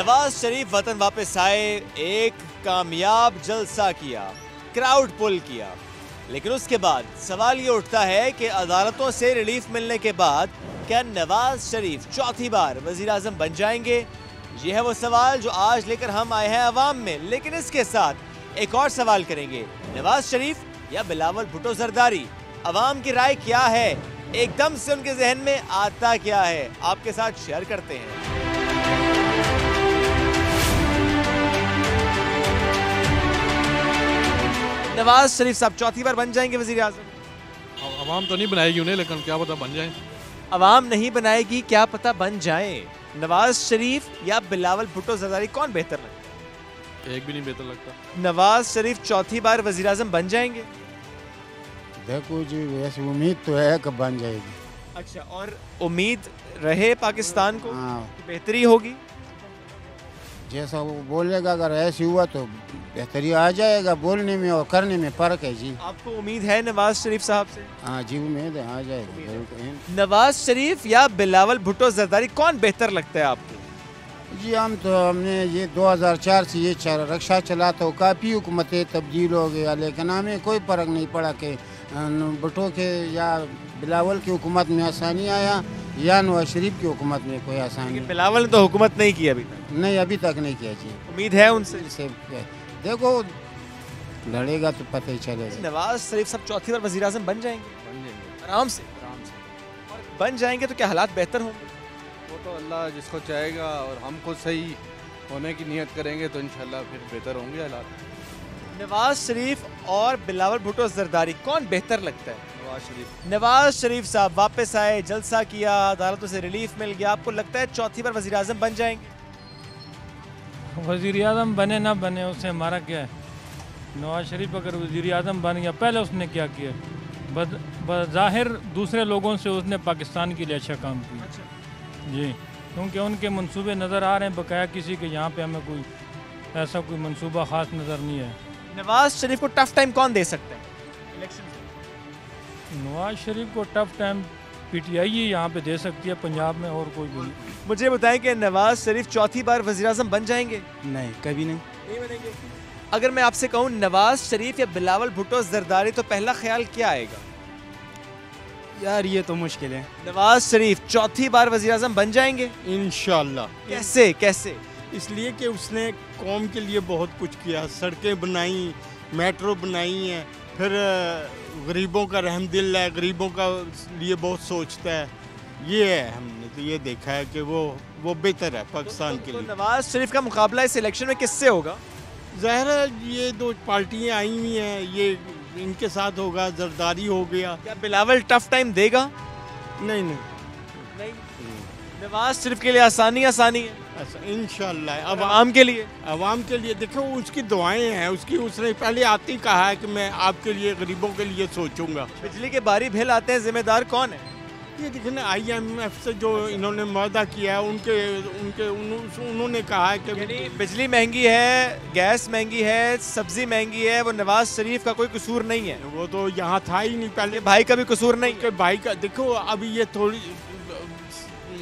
नवाज शरीफ वतन वापस आए, एक कामयाब जलसा किया, क्राउड पुल किया, लेकिन उसके बाद सवाल ये उठता है कि अदालतों से रिलीफ मिलने के बाद क्या नवाज शरीफ चौथी बार वजीर आजम बन जाएंगे? ये है वो सवाल जो आज लेकर हम आए हैं अवाम में। लेकिन इसके साथ एक और सवाल करेंगे, नवाज शरीफ या बिलावल भुट्टो जरदारी? अवाम की राय क्या है, एकदम से उनके जहन में आता क्या है, आपके साथ शेयर करते हैं। नवाज शरीफ साहब चौथी बार बन जाएंगे वजीर आजम? अवाम तो नहीं बनाएगी उन्हें, लेकिन क्या पता बन जाए। अवाम नहीं बनाएगी, क्या पता बन जाए। नवाज शरीफ या बिलावल भुट्टो जरदारी, कौन बेहतर लगता है? एक भी नहीं बेहतर लगता। नवाज शरीफ चौथी बार वजीर आजम बन जाएंगे? देखो जी, वैसे उम्मीद तो है कि बन जाएगी। अच्छा, और उम्मीद रहे पाकिस्तान को हाँ, बेहतरी होगी? जैसा वो बोलेगा, अगर ऐसे हुआ तो बेहतरी आ जाएगा। बोलने में और करने में फर्क है जी। आपको उम्मीद है नवाज शरीफ साहब से? हाँ जी, उम्मीद है आ जाएगा जरूर। नवाज शरीफ या बिलावल भुट्टो जरदारी, कौन बेहतर लगता है आपको? जी हमने ये 2004 से ये रक्षा चला तो काफ़ी हुकूमतें तब्दील हो गया, लेकिन हमें कोई फ़र्क नहीं पड़ा कि भुट्टो के या बिलावल की हुकूमत में आसानी आया या नवाज शरीफ की हुकूमत में कोई आसानी। बिलावल ने तो हुकूमत नहीं की अभी तक। नहीं, अभी तक नहीं किया जी। उम्मीद है उनसे? देखो लड़ेगा तो पता ही चलेगा। नवाज शरीफ साहब चौथी बार वजीर आजम बन जाएंगे? आराम से और बन जाएंगे तो क्या हालात बेहतर होंगे? वो तो अल्लाह जिसको चाहेगा, और हम खुद सही होने की नियत करेंगे तो इंशाल्लाह फिर बेहतर होंगे हालात। नवाज शरीफ और बिलावल भुट्टो जरदारी, कौन बेहतर लगता है? नवाज शरीफ। नवाज शरीफ साहब वापस आए, जलसा किया, अदालतों से रिलीफ मिल गया, आपको लगता है चौथी बार वजीर आजम बन जाएंगे? वज़ीर आज़म बने ना बने उससे हमारा क्या है। नवाज शरीफ अगर वज़ीर आज़म बन गया, पहले उसने क्या किया? बज़ाहिर दूसरे लोगों से उसने पाकिस्तान के लिए अच्छा काम किया। जी, क्योंकि उनके मंसूबे नज़र आ रहे हैं, बकाया किसी के यहाँ पे हमें कोई ऐसा कोई मंसूबा ख़ास नज़र नहीं है। नवाज शरीफ को टफ टाइम कौन दे सकता है इलेक्शन? नवाज शरीफ को टफ टाइम PTI ही यहाँ पे दे सकती है पंजाब में, और कोई भी नहीं। मुझे बताएं कि नवाज शरीफ चौथी बार वजीर आजम बन जाएंगे? नहीं, कभी नहीं। नहीं बनेंगे। अगर मैं आपसे कहूँ नवाज शरीफ या बिलावल भुट्टो जरदारी, तो पहला ख्याल क्या आएगा? यार ये तो मुश्किल है। नवाज शरीफ चौथी बार वजीर आजम बन जाएंगे? इंशाल्लाह। कैसे कैसे? इसलिए कि उसने कौम के लिए बहुत कुछ किया, सड़कें बनाई, मेट्रो बनाई है, फिर गरीबों का रहम दिल है, गरीबों का लिए बहुत सोचता है। ये है, हमने तो ये देखा है कि वो बेहतर है पाकिस्तान के लिए। नवाज शरीफ का मुकाबला इस इलेक्शन में किससे होगा? ज़ाहिर है ये दो पार्टियां आई हुई हैं, ये इनके साथ होगा। जरदारी हो गया। क्या बिलावल टफ टाइम देगा? नहीं। नवाज शरीफ के लिए आसानी है। अच्छा, इंशाल्लाह। आवाम के लिए? आवाम के लिए देखो उसकी दुआएं हैं, उसने पहले आती कहा है कि मैं आपके लिए, गरीबों के लिए सोचूंगा। बिजली के बारी बिल आते हैं, जिम्मेदार कौन है? ये देखिए ना, IMF से जो इन्होंने वादा किया है, उन्होंने कहा है कि बिजली महंगी है, गैस महंगी है, सब्जी महंगी है, वो नवाज शरीफ का कोई कसूर नहीं है। वो तो यहाँ था ही नहीं पहले। भाई का भी कसूर नहीं के भाई का देखो, अभी ये थोड़ी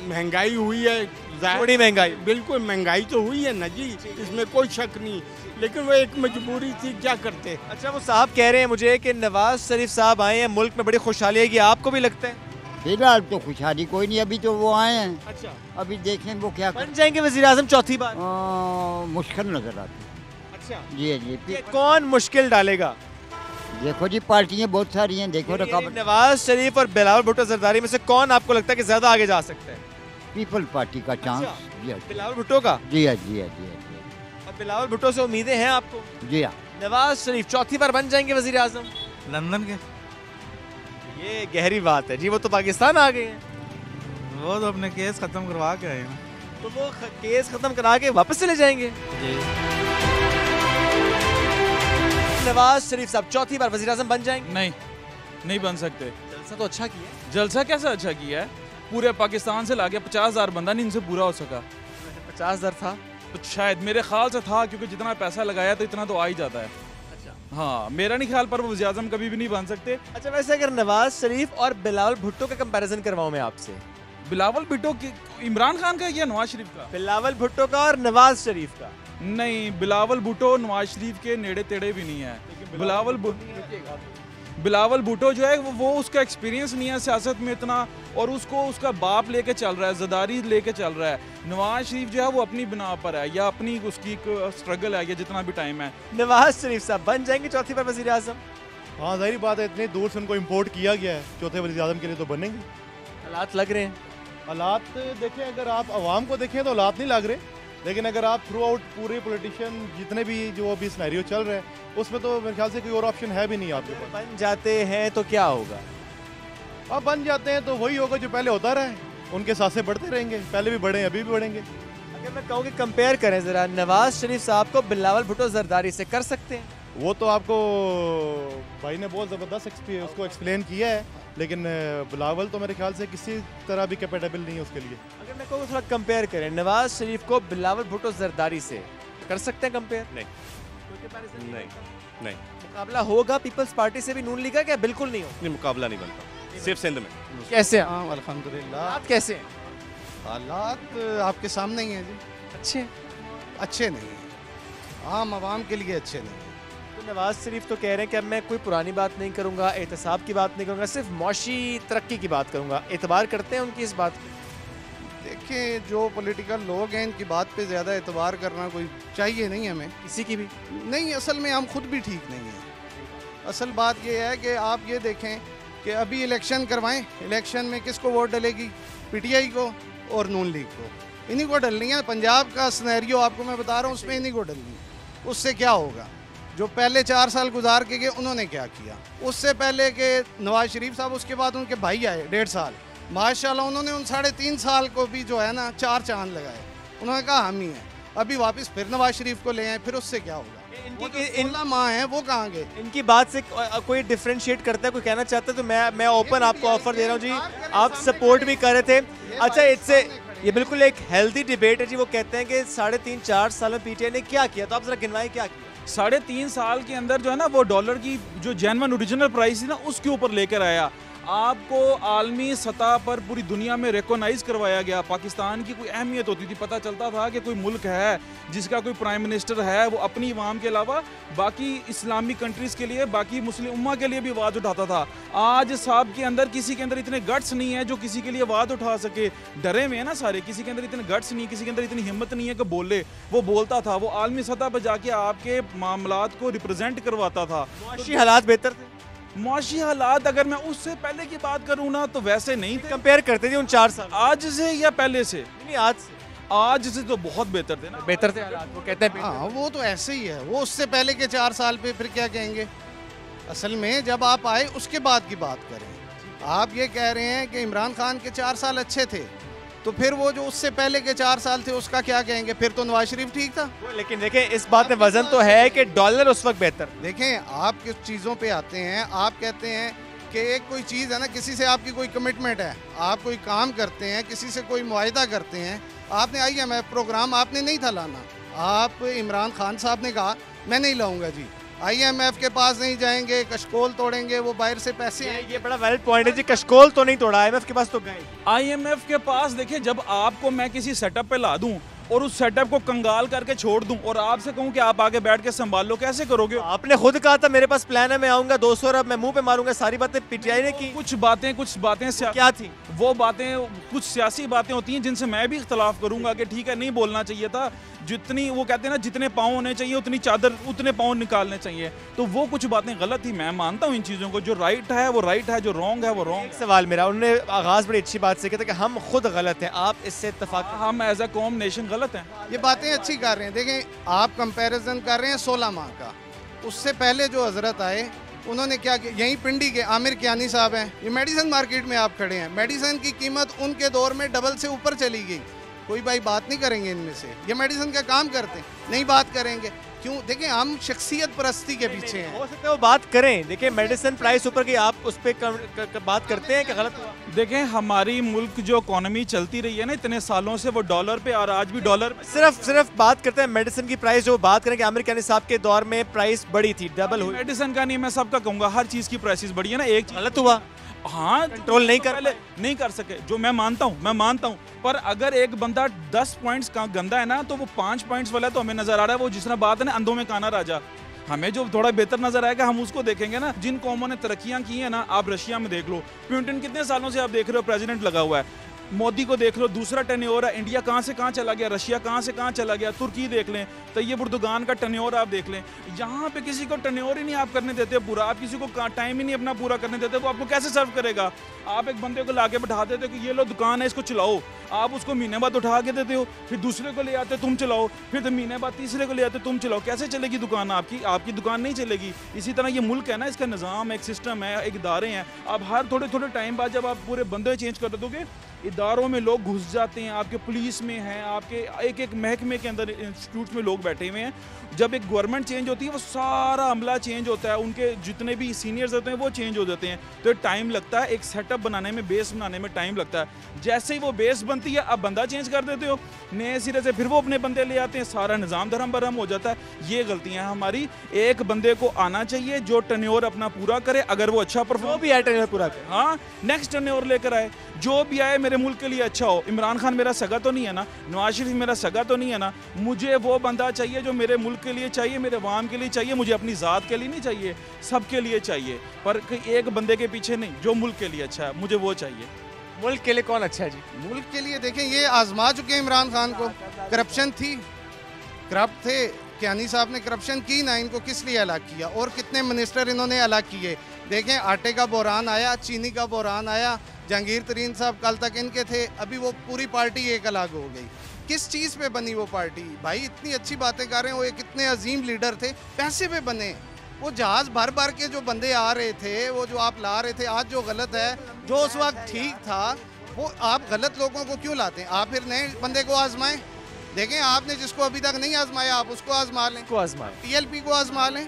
महंगाई हुई है, थोड़ी महंगाई, बिल्कुल महंगाई तो हुई है ना जी, इसमें कोई शक नहीं, लेकिन वो एक मजबूरी थी, क्या करते। अच्छा, वो साहब कह रहे हैं मुझे कि नवाज शरीफ साहब आए हैं, मुल्क में बड़ी खुशहाली है, आपको भी लगता है? फिलहाल तो खुशहाली कोई नहीं, अभी तो वो आए हैं। अच्छा, अभी देखें वो क्या बन जाएंगे वजीर आजम चौथी बार? मुश्किल नजर आती। अच्छा जी। कौन मुश्किल डालेगा? देखो जी, पार्टियां बहुत सारी हैं, देखो नवाज शरीफ और बिलावल भुट्टो जरदारी में से कौन आपको लगता है कि ज्यादा आगे जा सकता है? पीपल पार्टी का चांस। बिलावल भुट्टो का? जी। और बिलावल भुट्टो से उम्मीदें हैं आपको? जी हाँ। नवाज शरीफ चौथी बार बन जाएंगे वजीर आजम? लंदन के? ये गहरी बात है जी, वो तो पाकिस्तान आ गए हैं। वो तो अपने केस खत्म करवा के आए हैं। तो वो केस खत्म करा के वापस चले जाएंगे? जी। नवाज शरीफ साहब चौथी बार वजीर आजम बन जाएंगे? नहीं बन सकते। जलसा तो अच्छा किया। जलसा कैसा अच्छा किया है? पूरे पाकिस्तान से लाके 50,000 बंदा नहीं इनसे पूरा हो सका। 50,000 था तो शायद मेरे ख्याल से था, क्योंकि जितना पैसा लगाया तो इतना तो आ ही जाता है। हाँ, मेरा नहीं ख्याल, पर वो वज़ीर आज़म कभी भी नहीं बन सकते। अच्छा, वैसे अगर नवाज शरीफ और बिलावल भुट्टो का कंपैरिजन करवाऊं मैं आपसे, बिलावल भुट्टो की, इमरान खान का या नवाज शरीफ का? बिलावल भुट्टो का और नवाज शरीफ का। नहीं, बिलावल भुट्टो नवाज शरीफ के नेड़े तेड़े भी नहीं है। बिलावल भुट्टो जो है वो उसका एक्सपीरियंस नहीं है सियासत में इतना, और उसको उसका बाप लेके चल रहा है, ज़दारी लेके चल रहा है। नवाज शरीफ जो है वो अपनी बिना पर है, या अपनी उसकी स्ट्रगल है, या जितना भी टाइम है। नवाज शरीफ साहब बन जाएंगे चौथी बार वज़ीर आज़म? हाँ, जाहिर बात है, इतनी दूर से उनको इम्पोर्ट किया गया है, चौथे वज़ीर आज़म के लिए तो बनेंगे। हालात लग रहे हैं? हालात देखें, अगर आप आवाम को देखें तो हालात नहीं लग रहे, लेकिन अगर आप थ्रू आउट पूरे पॉलिटिशियन जितने भी जो अभी सिनेरियो चल रहे हैं उसमें तो मेरे ख्याल से कोई और ऑप्शन है भी नहीं आपके पास। बन जाते हैं तो क्या होगा? आप बन जाते हैं तो वही होगा जो पहले होता रहा है, उनके सांसें बढ़ते रहेंगे, पहले भी बढ़े अभी भी बढ़ेंगे। अगर मैं कहूँ कि कंपेयर करें ज़रा, नवाज शरीफ साहब को बिलावल भुट्टो जरदारी से कर सकते हैं? वो तो आपको भाई ने बहुत ज़बरदस्त उसको एक्सप्लेन किया है, लेकिन बिलावल तो मेरे ख्याल से किसी तरह भी कैपेटेबल नहीं है उसके लिए। अगर मैं कहूँ थोड़ा कंपेयर करें नवाज शरीफ को बिलावल भुट्टो जरदारी से, कर सकते हैं कंपेयर? नहीं, मुकाबला होगा पीपल्स पार्टी से भी, नून लीग का क्या बिल्कुल नहीं हो? नहीं मुकाबला नहीं बनता, सिर्फ सिंध में। कैसे? हाँ, अल्हम्दुलिल्लाह। हालात कैसे हैं? हालात आपके सामने ही हैं जी। अच्छे नहीं हैं, आम आवाम के लिए अच्छे नहीं हैं। तो नवाज शरीफ तो कह रहे हैं कि अब मैं कोई पुरानी बात नहीं करूंगा, एहतसाब की बात नहीं करूंगा, सिर्फ मौशी तरक्की की बात करूंगा। एतबार करते हैं उनकी इस बात पे? देखिए, जो पॉलिटिकल लोग हैं इनकी बात पे ज़्यादा एतबार करना कोई चाहिए नहीं हमें, किसी की भी नहीं। असल में हम खुद भी ठीक नहीं हैं। असल बात ये है कि आप ये देखें कि अभी इलेक्शन करवाएं, इलेक्शन में किसको वोट डलेगी? पीटीआई को और नून लीग को, इन्हीं को डलनी है। पंजाब का सिनेरियो आपको मैं बता रहा हूँ, उसमें इन्हीं को डलनी है। उससे क्या होगा? जो पहले 4 साल गुजार के गए उन्होंने क्या किया? उससे पहले के नवाज शरीफ साहब, उसके बाद उनके भाई आए 1.5 साल, माशाल्लाह उन्होंने उन 3.5 साल को भी जो है ना 4 चांद लगाए। उन्होंने कहा हम ही हैं। अभी वापस फिर नवाज शरीफ को ले आए, फिर उससे क्या होगा? इनकी माँ है वो कहाँ गए? इनकी बात से कोई डिफरेंशिएट करता है, कोई कहना चाहता है तो मैं ओपन आपको ऑफर दे रहा हूँ जी। आप सपोर्ट भी कर रहे थे। अच्छा, इससे ये बिल्कुल एक हेल्दी डिबेट है जी। वो कहते हैं कि 3.5-4 साल में पीटीआई ने क्या किया, तो आप जरा गिनवाएं क्या किया। 3.5 साल के अंदर जो है ना वो डॉलर की जो जेन्युइन ओरिजिनल प्राइस थी ना उसके ऊपर लेकर आया। आपको आलमी सतह पर पूरी दुनिया में रिकॉग्नाइज करवाया गया। पाकिस्तान की कोई अहमियत होती थी, पता चलता था कि कोई मुल्क है जिसका कोई प्राइम मिनिस्टर है, वो अपनी अवाम के अलावा बाकी इस्लामी कंट्रीज़ के लिए, बाकी मुस्लिम उम्मा के लिए भी आवाज़ उठाता था। आज साहब के अंदर किसी के अंदर इतने गट्स नहीं है जो किसी के लिए आवाज़ उठा सके। डरे हुए हैं ना सारे, किसी के अंदर इतने गट्स नहीं है, किसी के अंदर इतनी हिम्मत नहीं है कि बोले। वो बोलता था, वो आलमी सतह पर जाके आपके मामलात को रिप्रेजेंट करवाता था। मुआशी हालात बेहतर थे? मुआशी हालात अगर मैं उससे पहले की बात करूँ ना तो वैसे नहीं थे। कंपेयर करते थे उन 4 साल आज से या पहले से? नहीं, आज से तो बहुत बेहतर थे ना। बेहतर थे हालात, वो कहते हैं। हाँ, वो तो ऐसे ही है। वो उससे पहले के 4 साल पे फिर क्या कहेंगे? असल में जब आप आए उसके बाद की बात करें। आप ये कह रहे हैं कि इमरान खान के 4 साल अच्छे थे, तो फिर वो जो उससे पहले के 4 साल थे उसका क्या कहेंगे? फिर तो नवाज शरीफ ठीक था। लेकिन देखें, इस बात में वजन तो है कि डॉलर उस वक्त बेहतर। देखें, आप किस चीज़ों पे आते हैं। आप कहते हैं कि एक कोई चीज़ है ना, किसी से आपकी कोई कमिटमेंट है, आप कोई काम करते हैं, किसी से कोई मुआहिदा करते हैं। आपने IMF प्रोग्राम आपने नहीं था लाना। आप इमरान खान साहब ने कहा मैं नहीं लाऊंगा जी, IMF के पास नहीं जाएंगे, कशकोल तोड़ेंगे, वो बाहर से पैसे। ये बड़ा वैलिड पॉइंट है जी। कशकोल तो नहीं तोड़ा, IMF के पास तो गए। IMF के पास देखिए, जब आपको मैं किसी सेटअप पे ला दूं और उस सेटअप को कंगाल करके छोड़ दूं और आपसे कहूं कि आप आगे बैठ के संभाल लो, कैसे करोगे? आपने खुद कहा था मेरे पास प्लान है, मैं आऊंगा 200 अरब मैं मुंह पे मारूंगा। सारी बातें पीटीआई ने की। कुछ बातें क्या थी? वो बातें कुछ सियासी बातें होती हैं जिनसे मैं भी इख्तलाफ करूंगा कि ठीक है नहीं बोलना चाहिए था। जितनी वो कहते हैं ना, जितने पाँव होने चाहिए उतनी चादर उतने पाँव निकालने चाहिए। तो वो कुछ बातें गलत थी। मैं मानता हूँ इन चीज़ों को, जो राइट है वो राइट है, जो रॉन्ग है वो रॉन्ग। एक सवाल मेरा, उन्होंने आगाज बड़ी अच्छी बात से किया था कि हम खुद गलत हैं, आप इससे इत्तेफाक? हम एज ए कौम नेशन गलत हैं। ये बातें अच्छी कर रहे हैं। देखें, आप कंपैरिजन कर रहे हैं 16 माह का। उससे पहले जो हजरत आए उन्होंने क्या किया? यहीं पिंडी के आमिर कियानी साहब हैं। ये मेडिसिन मार्केट में आप खड़े हैं, मेडिसिन की कीमत उनके दौर में डबल से ऊपर चली गई। कोई भाई बात नहीं करेंगे इनमें से? ये मेडिसिन का काम करते हैं, नहीं बात करेंगे। क्यों? देखिए, हम शख्सियत परस्ती के पीछे हैं। हो सकता है वो बात करें। देखिए, मेडिसिन प्राइस ऊपर गई, आप उस पर बात करते हैं कि गलत हुआ? देखें, हमारी मुल्क जो इकोनॉमी चलती रही है ना इतने सालों से, वो डॉलर पे और आज भी डॉलर सिर्फ बात करते हैं मेडिसिन की प्राइस। जो बात करें कि आमिर कियानी साहब के दौर में प्राइस बढ़ी थी, डबल हुई। मेडिसिन का नहीं, मैं सबका कहूँगा हर चीज़ की प्राइसेस बढ़ी है ना। एक गलत हुआ? हाँ, कंट्रोल नहीं कर पहले नहीं कर सके, जो मैं मानता हूँ, पर अगर एक बंदा 10 पॉइंट्स का गंदा है ना, तो वो 5 पॉइंट्स वाला तो हमें नजर आ रहा है, वो जिस तरह बात है ना अंधों में काना राजा। हमें जो थोड़ा बेहतर नजर आएगा हम उसको देखेंगे ना। जिन कौमों ने तरक्कियां की है ना, आप रशिया में देख लो, पुतिन कितने सालों से आप देख रहे हो प्रेसिडेंट लगा हुआ है, मोदी को देख लो, दूसरा टेन्योर है, इंडिया कहाँ से कहाँ चला गया, रशिया कहाँ से कहाँ चला गया, तुर्की देख लें, तैयब उर्दुगान का टेन्योर आप देख लें। यहाँ पे किसी को टेन्योर ही नहीं आप करने देते पूरा, आप किसी को टाइम ही नहीं अपना पूरा करने देते, वो आपको कैसे सर्व करेगा? आप एक बंदे को लाके बैठा देते हो कि ये लो दुकान है, इसको चलाओ, आप उसको महीने बाद उठा के देते हो, फिर दूसरे को ले आते तुम चलाओ, फिर महीने बाद तीसरे को ले आते तुम चलाओ, कैसे चलेगी दुकान आपकी? आपकी दुकान नहीं चलेगी। इसी तरह ये मुल्क है ना, इसका निज़ाम, एक सिस्टम है, एक इदारे हैं। आप हर थोड़े थोड़े टाइम बाद जब आप पूरे बंदे चेंज कर दोगे, इदारों में लोग घुस जाते हैं, आपके पुलिस में हैं, आपके एक एक महकमे के अंदर इंस्टीट्यूट में लोग बैठे हुए हैं। जब एक गवर्नमेंट चेंज होती है वो सारा अमला चेंज होता है, उनके जितने भी सीनियर्स होते हैं वो चेंज हो जाते हैं, तो टाइम लगता है, एक सेटअप बनाने में, बेस बनाने में टाइम लगता है। जैसे ही वो बेस बनती है अब बंदा चेंज कर देते हो नए सिरे से, फिर वो अपने बंदे ले आते हैं, सारा निज़ाम धर्म बरहम हो जाता है। ये गलतियाँ हैं हमारी। एक बंदे को आना चाहिए जो टेन्योर अपना पूरा करे, अगर वो अच्छा परफॉर्म भी आए टेन्योर पूरा करे, हाँ नेक्स्ट टेन्योर लेकर आए, जो भी आए मेरे मुल्क के लिए अच्छा हो। इमरान खान मेरा सगा तो नहीं है ना, नवाज शरीफ मेरा सगा तो नहीं है ना, मुझे वो बंदा चाहिए जो मेरे मुल्क के लिए चाहिए, मेरे अवाम के लिए चाहिए, मुझे अपनी ज़ात के लिए नहीं चाहिए, सबके लिए चाहिए, पर एक बंदे के पीछे नहीं, जो मुल्क के लिए अच्छा है मुझे वो चाहिए। मुल्क के लिए कौन अच्छा है जी? मुल्क के लिए देखें, ये आजमा चुके हैं इमरान खान को, करप्शन थी, करप्ट थे, कियानी साहब ने करप्शन की ना, इनको किस लिए अलग किया, और कितने मिनिस्टर इन्होंने अलग किए। देखें आटे का बहरान आया, चीनी का बहरान आया, जहांगीर तरीन साहब कल तक इनके थे, अभी वो पूरी पार्टी एक अलग हो गई। किस चीज़ पे बनी वो पार्टी? भाई इतनी अच्छी बातें कर रहे हैं, वो एक कितने अजीम लीडर थे, पैसे पे बने। वो जहाज़ भर भर के जो बंदे आ रहे थे, वो जो आप ला रहे थे, आज जो गलत है, जो उस वक्त ठीक था, वो आप गलत लोगों को क्यों लाते हैं? आप फिर नए बंदे को आजमाएं। देखें आपने जिसको अभी तक नहीं आजमाया आप उसको आजमा लें, TLP को आजमा लें,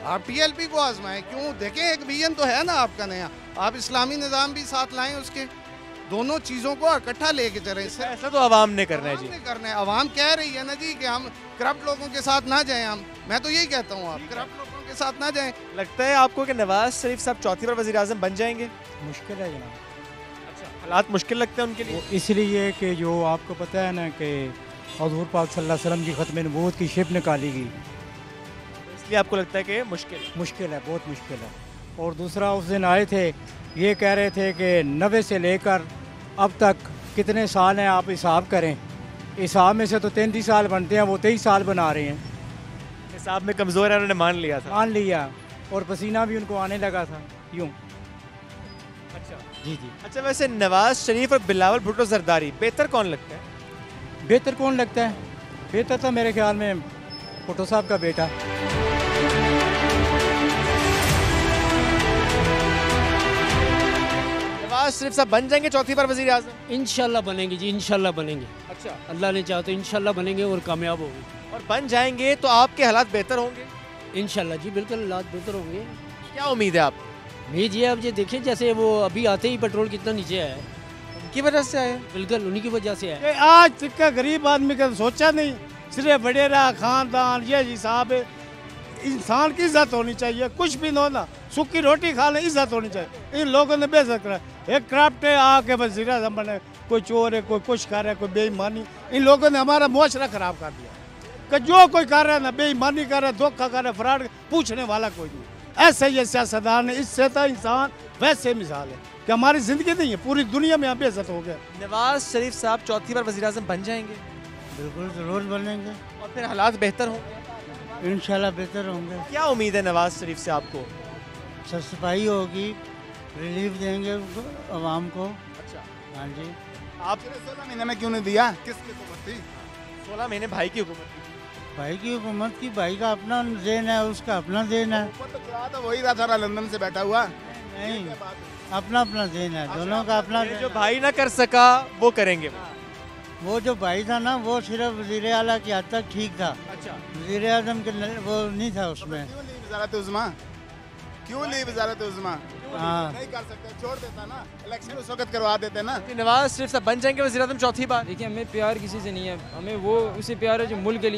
आप TLP को आजमाएं। क्यों? देखें एक विजन तो है ना आपका नया, आप इस्लामी निज़ाम भी साथ लाएं, उसके दोनों चीज़ों को इकट्ठा लेके चलें। ऐसा तो आवाम ने करना है जी, करना है। आवाम कह रही है ना जी कि हम करप्ट लोगों के साथ ना जाएं, मैं तो यही कहता हूँ, आप करप्ट लोगों के साथ ना जाएं। लगता है आपको कि नवाज शरीफ साहब चौथी बार वज़ीर आज़म बन जाएंगे? मुश्किल है जनाब। अच्छा, हालात मुश्किल लगते हैं उनके लिए? इसलिए कि जो आपको पता है ना कि हुज़ूर पाक सल्लल्लाहु अलैहि वसल्लम की ख़त्म नबूवत की शिप निकाली गई, इसलिए आपको लगता है कि मुश्किल है, बहुत मुश्किल है। और दूसरा उस दिन आए थे, ये कह रहे थे कि 90 से लेकर अब तक कितने साल हैं, आप हिसाब करें, हिसाब में से तो 33 साल बनते हैं, वो 23 साल बना रहे हैं। हिसाब में कमज़ोर है, उन्होंने मान लिया, और पसीना भी उनको आने लगा था यूँ। अच्छा जी। अच्छा, वैसे नवाज शरीफ और बिलावल भुट्टो जरदारी बेहतर कौन लगता है? बेहतर कौन लगता है? बेहतर तो मेरे ख्याल में भुट्टो साहब का बेटा। नवाज शरीफ साहब बन जाएंगे चौथी बार वज़ीर आज़म? इंशाल्लाह बनेंगे जी, इंशाल्लाह बनेंगे। अच्छा, अल्लाह ने चाहा तो इंशाल्लाह बनेंगे और कामयाब होंगे। और बन जाएंगे तो आपके हालात बेहतर होंगे? इंशाल्लाह जी, बिल्कुल हालात बेहतर होंगे। क्या उम्मीद है आपको? उम्मीद ये अब ये देखें, जैसे वो अभी आते ही पेट्रोल कितना नीचे आया है, उनकी वजह से आया? बिल्कुल उन्हीं की वजह से आया। आज तक का गरीब आदमी का सोचा नहीं, सिर्फ वडेरा खानदान ये हिसाब है। इंसान की इज्जत होनी चाहिए, कुछ भी ना होना, सूखी रोटी खा ले, इज्जत होनी चाहिए। इन लोगों ने बेइज्जत करा, एक क्राफ्ट है आके वज़ीर आज़म बने, कोई चोर है, कोई कुछ कर रहा है, कोई बेईमानी। इन लोगों ने हमारा मुआशरा खराब कर दिया कि जो कोई कर रहा है ना, बेईमानी कर रहा है, धोखा कर रहा है, फ्रॉड, पूछने वाला कोई नहीं। ऐसे ये सियासतदान है, इससे तो इंसान वैसे मिसाल है कि हमारी ज़िंदगी नहीं है, पूरी दुनिया में यहाँ बेइज्जत हो गया। नवाज शरीफ साहब चौथी बार वज़ीर आज़म बन जाएंगे? बिल्कुल ज़रूर बनेंगे, और फिर हालात बेहतर होंगे? इंशाल्लाह बेहतर होंगे। क्या उम्मीद है नवाज शरीफ से आपको? सफाई होगी, रिलीफ देंगे आवाम को। अच्छा, हाँ जी। आप 16 महीने में क्यों नहीं दिया? किसकी हुकूमत थी? 16 महीने भाई की हुकूमत थी। भाई की हुकूमत की, भाई का अपना देन है, उसका अपना देन है। तो वही रहा था लंदन से बैठा हुआ। नहीं, अपना अपना देन है, दोनों का अपना। जो भाई ना कर सका वो करेंगे। वो जो भाई था ना, वो सिर्फ वज़ीर आला की हद तक ठीक था। अच्छा, वज़ीर आज़म के वो नहीं था उसमें। क्यों ली वज़ारत उज़्मा? हाँ, नहीं कर सकते, छोड़ देता ना, इलेक्शन उस वक्त करवा देते ना। नवाज शरीफ साहब बन जाएंगे वज़ीर आज़म चौथी बार? देखिए, हमें प्यार किसी से नहीं है, हमें वो उसे प्यार है जो मुल्क के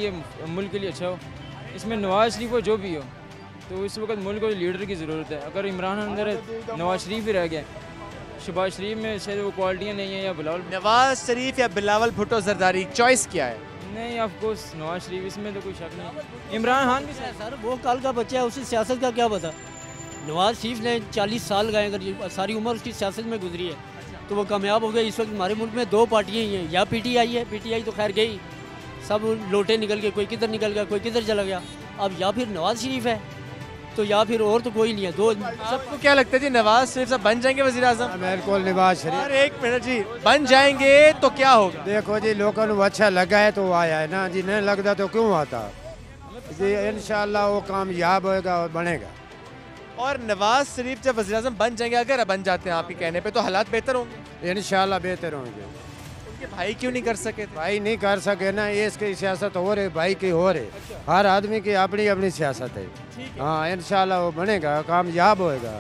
लिए अच्छा हो। इसमें नवाज शरीफ हो जो भी हो, तो इस वक्त मुल्क को लीडर की ज़रूरत है। अगर इमरान अंदर नवाज शरीफ ही रह गया, शहबाज शरीफ में शायद वो क्वालिटियाँ नहीं है, या बिलावल। नवाज शरीफ या बिलावल भुट्टो जरदारी, चॉइस क्या है? नहीं, ऑफ कोर्स नवाज शरीफ, इसमें तो कोई शक नहीं। इमरान खान भी सर वो कल का बच्चा है, उसे सियासत का क्या पता। नवाज शरीफ ने 40 साल गए, अगर सारी उम्र उसकी सियासत में गुजरी है तो वो कामयाब हो गया। इस वक्त हमारे मुल्क में 2 पार्टियाँ ही हैं, या पीटीआई है, पीटीआई तो खैर गई, सब लोटे निकल गए, कोई किधर निकल गया, कोई किधर चला गया। अब या फिर नवाज शरीफ है तो या फिर और तो कोई नहीं है। दो सबको क्या लगता है जी, नवाज शरीफ साहब बन जाएंगे वज़ीर आज़म? बिल्कुल नवाज शरीफ। और एक मिनट जी, बन जाएंगे तो क्या होगा? देखो जी, लोगों को अच्छा लगा है तो आया है ना जी, नहीं लगता तो क्यों आता जी। इंशाल्लाह वो कामयाब होएगा और बनेगा। और नवाज शरीफ जब वज़ीर आज़म बन जाएंगे, अगर बन जाते हैं आपके कहने पे, तो हालात बेहतर होंगे? इंशाल्लाह बेहतर होंगे। उनके भाई क्यों नहीं कर सके? भाई नहीं कर सके ना, ये इसकी सियासत हो रही, भाई की हो रही। हर आदमी की अपनी अपनी सियासत है। हाँ इंशाल्लाह वो बनेगा, कामयाब होएगा।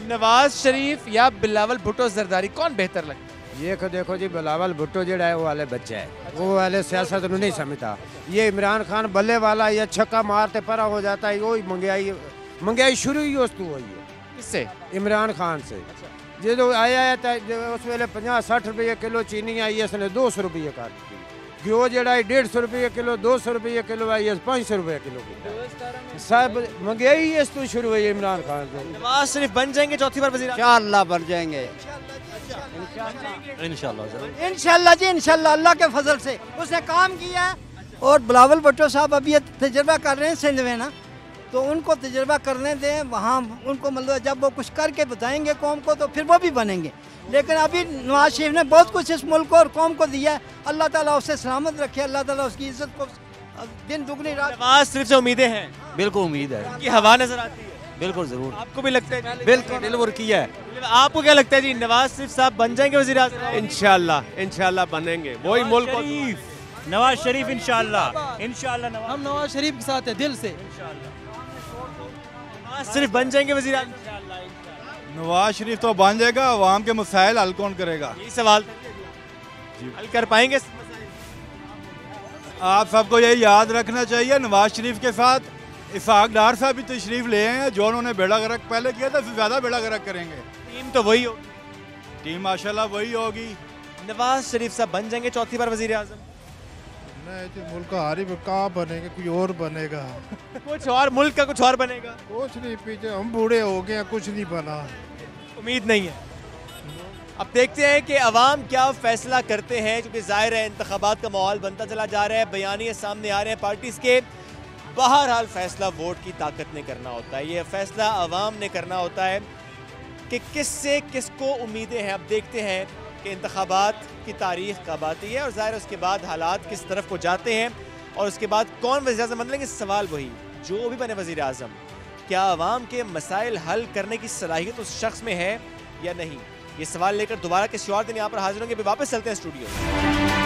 नवाज शरीफ या बिलावल भुट्टो जरदारी, कौन बेहतर लगता है? ये देखो जी, बिलावल भुट्टो जो है वो वाले बच्चे है, वो वाले सियासत नहीं समझता। ये इमरान खान बल्ले वाला, ये छक्का मारते परा हो जाता है। वही महंगाई शुरू ही वस्तु हुई है। किससे? इमरान खान से। ये जो आया है उस वेले 50-60 रुपये किलो चीनी आई है, इसने 200 रुपये कर दी। घ्यो जड़ा 150 रुपये किलो, 200 रुपये किलो आई है, 500 रुपये किलो की सब महंगाई इस तो शुरू हुई है इमरान खान से। नवाज शरीफ बन जाएंगे चौथी बार वज़ीर आज़म? इंशाअल्लाह बन जाएंगे। इंशाल्लाह जी, इंशाल्लाह अल्लाह के फजल से उसने काम किया है। और बिलावल भुट्टो साहब अभी तजर्बा कर रहे हैं सिंध में ना, तो उनको तजर्बा करने दें वहाँ, उनको मतलब जब वो कुछ करके बताएंगे कौम को तो फिर वो भी बनेंगे। लेकिन अभी नवाज शरीफ ने बहुत कुछ इस मुल्क को और कौम को दिया है। अल्लाह ताला उसे सलामत रखे, अल्लाह ताला उसकी इज्जत को दिन दुगनी रात। नवाज शरीफ से उम्मीदें हैं? बिल्कुल उम्मीद है कि हवा नजर आती है। बिल्कुल ज़रूर। आपको भी लगता है? बिल्कुल डिलीवर किया है। आपको क्या लगता है जी, नवाज शरीफ साहब बन जाएंगे वज़ीर आज़म? इंशाल्लाह बनेंगे, वही मुल्क। नवाज शरीफ इंशाल्लाह हम नवाज शरीफ के साथ है दिल से। नवाज शरीफ बन जाएंगे वज़ीर आज़म? नवाज शरीफ तो बन जाएगा, आवाम के मसाइल हल कौन करेगा? यही सवाल हल कर पाएंगे? आप सबको यही याद रखना चाहिए, नवाज शरीफ के साथ इसाक डार साहब भी तशरीफ ले आए हैं, जो उन्होंने बेड़ा गर्क पहले किया था, उससे ज़्यादा बेड़ा गर्क करेंगे। टीम तो वही होगी, टीम माशाल्लाह वही होगी। नवाज शरीफ साहब बन जाएंगे चौथी बार वज़ीर आज़म? नहीं, मुल्क का हारी कहाँ बनेगा, कोई और बनेगा। कुछ और, मुल्क का कुछ और बनेगा? कुछ नहीं, पीछे हम बूढ़े हो गए, कुछ नहीं बना, उम्मीद नहीं है। अब देखते हैं कि अवाम क्या फैसला करते हैं, क्योंकि ज़ाहिर है इंतखाबात का माहौल बनता चला जा रहा है, बयानिए सामने आ रहे हैं पार्टीज़ के। बहरहाल फैसला वोट की ताकत ने करना होता है, ये फैसला अवाम ने करना होता है कि किससे किसको उम्मीदें हैं। अब देखते हैं कि इंतखाबात की तारीख कब आती है और ज़ाहिर उसके बाद हालात किस तरफ को जाते हैं और उसके बाद कौन वज़ीर आज़म बनेंगे। सवाल वही, जो भी बने वज़ीर आज़म, क्या अवाम के मसाइल हल करने की सलाहियत उस शख्स में है या नहीं। ये सवाल लेकर दोबारा किसी और दिन यहाँ पर हाजिर होंगे। वापस चलते हैं स्टूडियो।